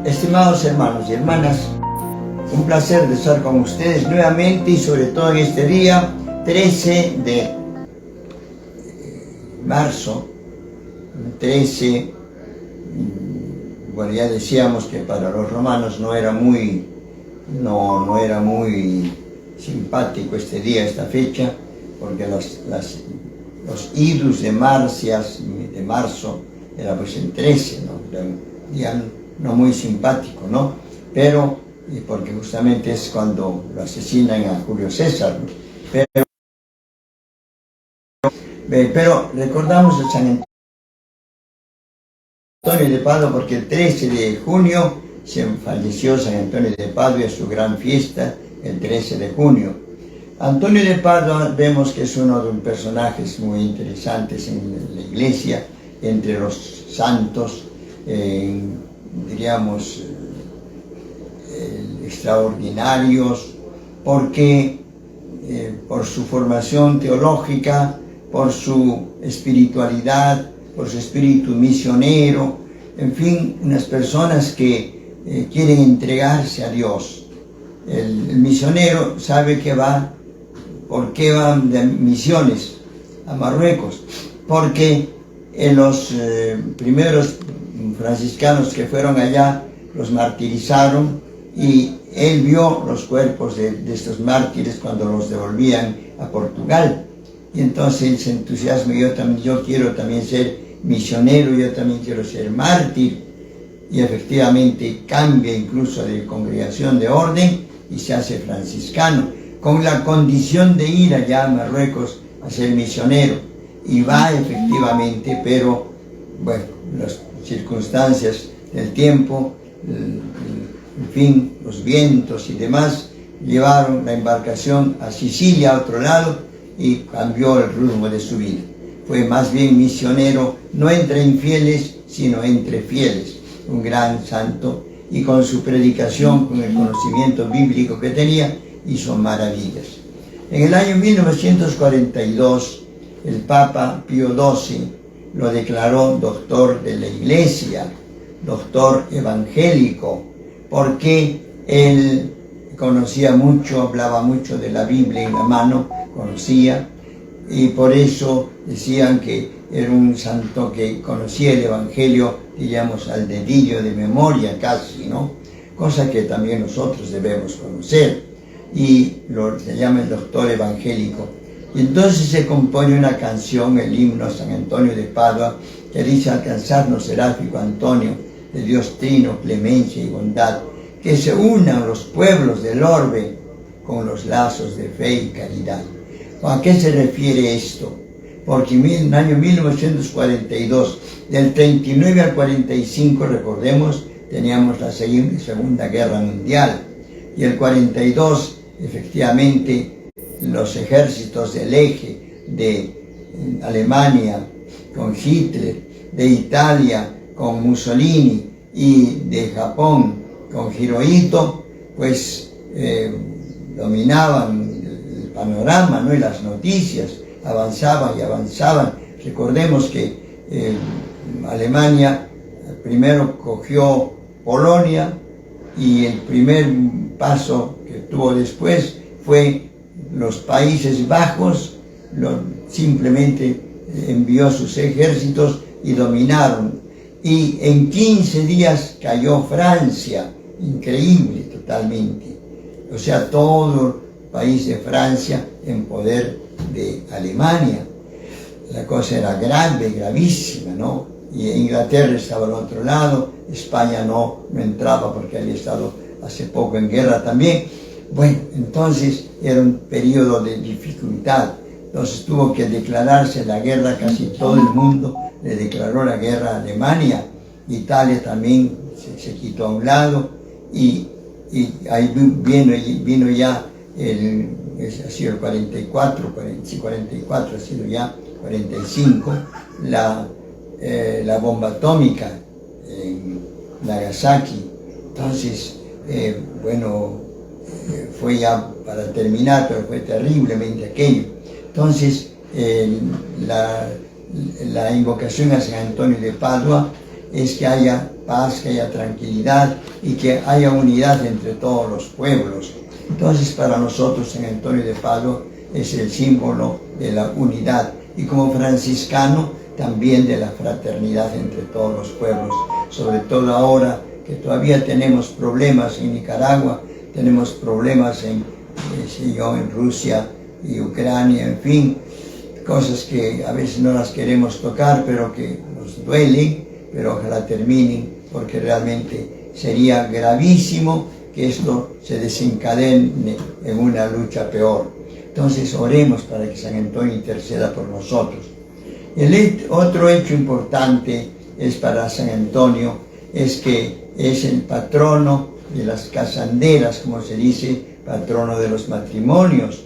Estimados hermanos y hermanas, un placer de estar con ustedes nuevamente y sobre todo en este día 13 de marzo, 13, bueno, ya decíamos que para los romanos no era muy simpático este día, esta fecha, porque los idus de marzo era pues el 13, ¿no? Era un día no muy simpático, ¿no? Pero, y porque justamente es cuando lo asesinan a Julio César, ¿no? Pero recordamos a San Antonio de Padua porque el 13 de junio se falleció San Antonio de Padua, su gran fiesta, el 13 de junio. Antonio de Padua vemos que es uno de los personajes muy interesantes en la iglesia, entre los santos, diríamos, extraordinarios, porque por su formación teológica, por su espiritualidad, por su espíritu misionero, en fin, unas personas que quieren entregarse a Dios. El misionero sabe que va, ¿por qué van de misiones a Marruecos? Porque los primeros franciscanos que fueron allá los martirizaron y él vio los cuerpos de estos mártires cuando los devolvían a Portugal. Y entonces él se entusiasma, yo quiero también ser misionero, yo también quiero ser mártir. Y efectivamente cambia incluso de congregación de orden y se hace franciscano, con la condición de ir allá a Marruecos a ser misionero. Y va efectivamente, pero bueno, las circunstancias del tiempo, en fin, los vientos y demás, llevaron la embarcación a Sicilia, a otro lado, y cambió el rumbo de su vida. Fue más bien misionero, no entre infieles, sino entre fieles. Un gran santo, y con su predicación, con el conocimiento bíblico que tenía, hizo maravillas. En el año 1942, el Papa Pío XII lo declaró doctor de la Iglesia, doctor evangélico, porque él conocía mucho, hablaba mucho de la Biblia en la mano, conocía, y por eso decían que era un santo que conocía el Evangelio, diríamos, al dedillo de memoria casi, ¿no? Cosa que también nosotros debemos conocer, y se llama el doctor evangélico. Y entonces se compone una canción, el himno a San Antonio de Padua, que dice: alcanzarnos seráfico Antonio, de Dios trino, clemencia y bondad, que se unan los pueblos del orbe con los lazos de fe y caridad. ¿A qué se refiere esto? Porque en el año 1942, del 39 al 45, recordemos, teníamos la Segunda Guerra Mundial, y el 42, efectivamente, los ejércitos del eje de Alemania con Hitler, de Italia con Mussolini y de Japón con Hirohito, pues dominaban el panorama, ¿no? Y las noticias avanzaban y avanzaban. Recordemos que Alemania primero cogió Polonia, y el primer paso que tuvo después fue los Países Bajos, simplemente envió sus ejércitos y dominaron. Y en 15 días cayó Francia, increíble totalmente. O sea, todo el país de Francia en poder de Alemania. La cosa era grave, gravísima, ¿no? Y Inglaterra estaba al otro lado, España no entraba porque había estado hace poco en guerra también. Bueno, entonces era un periodo de dificultad. Entonces tuvo que declararse la guerra, casi todo el mundo le declaró la guerra a Alemania. Italia también se quitó a un lado, y ahí vino ya ha sido el 44, ha sido ya 45, la bomba atómica en Nagasaki. Entonces, fue ya para terminar, pero fue terriblemente aquello. Entonces, la invocación a San Antonio de Padua es que haya paz, que haya tranquilidad y que haya unidad entre todos los pueblos. Entonces, para nosotros San Antonio de Padua es el símbolo de la unidad y como franciscano también de la fraternidad entre todos los pueblos, sobre todo ahora que todavía tenemos problemas en Nicaragua, tenemos problemas en Rusia y Ucrania, en fin, cosas que a veces no las queremos tocar, pero que nos duelen, pero ojalá terminen, porque realmente sería gravísimo que esto se desencadene en una lucha peor. Entonces oremos para que San Antonio interceda por nosotros. El otro hecho importante es para San Antonio, es que es el patrono de las casanderas, como se dice, patrono de los matrimonios.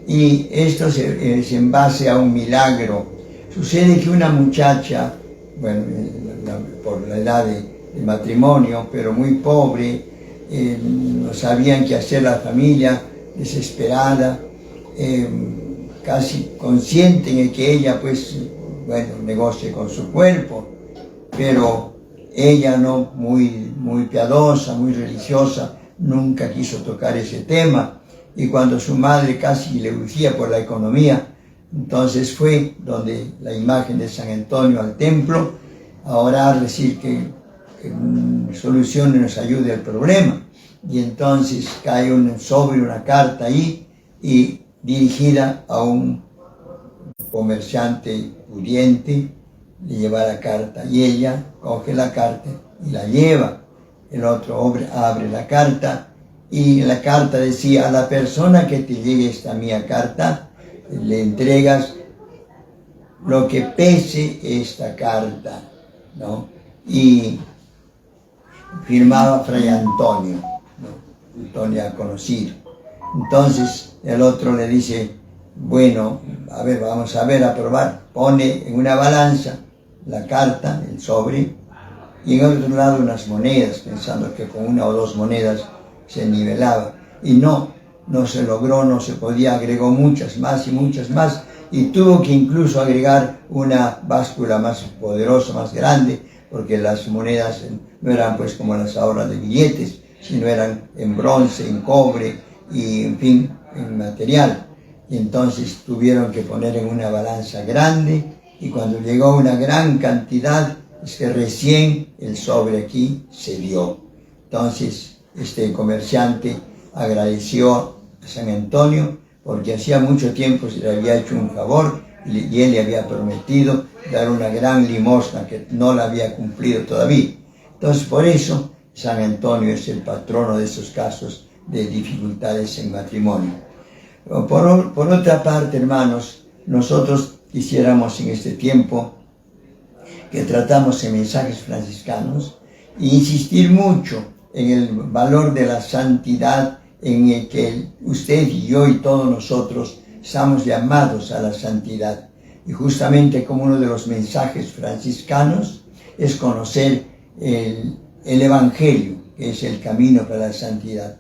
Y esto es en base a un milagro. Sucede que una muchacha, bueno, por la edad de matrimonio, pero muy pobre, no sabían qué hacer la familia, desesperada, casi consciente de que ella, pues, bueno, negocie con su cuerpo, pero ella no, muy piadosa, muy religiosa, nunca quiso tocar ese tema. Y cuando su madre casi le urgía por la economía, entonces fue donde la imagen de San Antonio al templo a orar, decir que solucione, nos ayude al problema. Y entonces cae una carta ahí y dirigida a un comerciante pudiente, le lleva la carta y ella coge la carta y la lleva. El otro hombre abre la carta y la carta decía: a la persona que te llegue esta mía carta, le entregas lo que pese esta carta, ¿no? Y firmaba Fray Antonio, ¿no? Antonio conocido. Entonces el otro le dice: bueno, a ver, vamos a ver, a probar. Pone en una balanza la carta, el sobre, y en otro lado unas monedas, pensando que con una o dos monedas se nivelaba. Y no se logró, no se podía, agregó muchas más y tuvo que incluso agregar una báscula más poderosa, más grande, porque las monedas no eran pues como las ahora de billetes, sino eran en bronce, en cobre y en fin, en material. Y entonces tuvieron que poner en una balanza grande, y cuando llegó una gran cantidad, es que recién el sobre aquí se dio. Entonces este comerciante agradeció a San Antonio porque hacía mucho tiempo se le había hecho un favor y él le había prometido dar una gran limosna que no la había cumplido todavía. Entonces por eso San Antonio es el patrono de esos casos de dificultades en matrimonio. Por otra parte, hermanos, nosotros quisiéramos en este tiempo que tratamos en mensajes franciscanos insistir mucho en el valor de la santidad, en el que usted y yo y todos nosotros estamos llamados a la santidad. Y justamente como uno de los mensajes franciscanos es conocer el Evangelio, que es el camino para la santidad.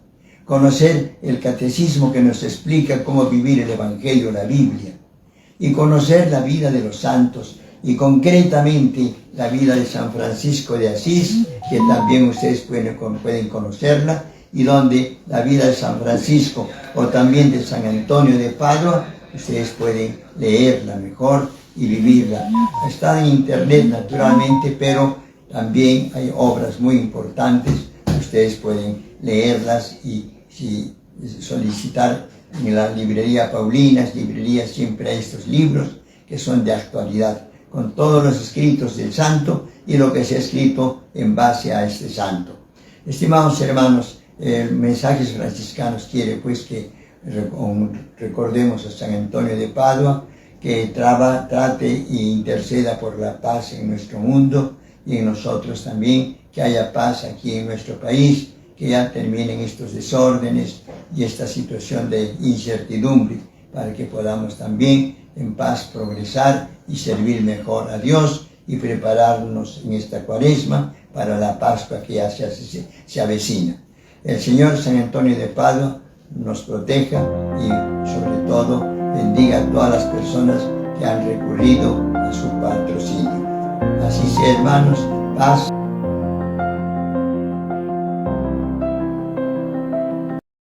Conocer el catecismo que nos explica cómo vivir el Evangelio, la Biblia. Y conocer la vida de los santos, y concretamente la vida de San Francisco de Asís, que también ustedes pueden conocerla, y donde la vida de San Francisco o también de San Antonio de Padua, ustedes pueden leerla mejor y vivirla. Está en internet naturalmente, pero también hay obras muy importantes, ustedes pueden leerlas y solicitar en la librería Paulinas, librería, siempre hay estos libros que son de actualidad, con todos los escritos del santo y lo que se ha escrito en base a este santo. Estimados hermanos, el Mensajes Franciscanos quiere pues que recordemos a San Antonio de Padua, que trate e interceda por la paz en nuestro mundo y en nosotros también, que haya paz aquí en nuestro país, que ya terminen estos desórdenes y esta situación de incertidumbre, para que podamos también en paz progresar y servir mejor a Dios y prepararnos en esta Cuaresma para la Pascua que ya se avecina. El Señor San Antonio de Padua nos proteja y sobre todo bendiga a todas las personas que han recurrido a su patrocinio. Así sea, hermanos, paz.